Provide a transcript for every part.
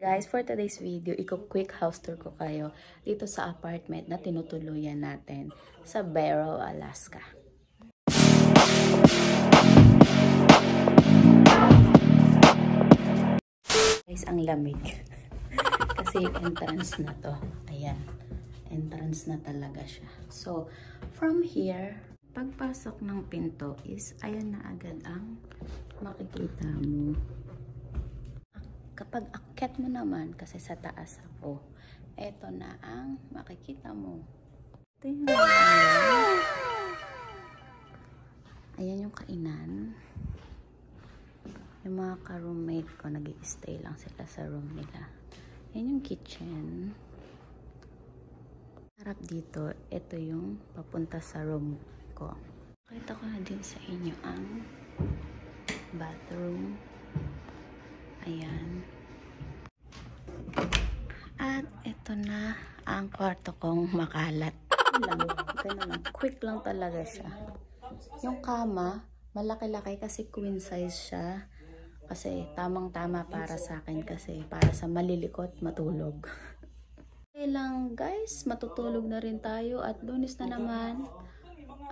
Guys, for today's video, quick house tour ko kayo dito sa apartment na tinutuluyan natin sa Barrow, Alaska. Guys, ang lamig. Kasi entrance na to. Ayan. Entrance na talaga siya. So, from here, pagpasok ng pinto is, ayan na agad ang makikita mo. Kapag akyat mo naman, kasi sa taas ako, eto na ang makikita mo. Ito yung ayan yung kainan. Yung mga ka-roommate ko, nag-i-stay lang sila sa room nila. Ayan yung kitchen. Harap dito, ito yung papunta sa room ko. Pakita ko na din sa inyo ang bathroom. Ayan. At ito na ang kwarto kong makalat. Ganun lang. Quick lang talaga siya. Yung kama, malaki-laki kasi queen size siya. Kasi tamang-tama para sa akin kasi para sa malilikot matulog. Okay lang guys, matutulog na rin tayo at Lunes na naman.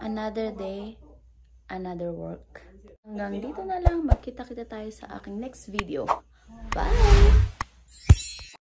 Another day, another work. Hanggang dito na lang, magkita-kita tayo sa aking next video. Bye!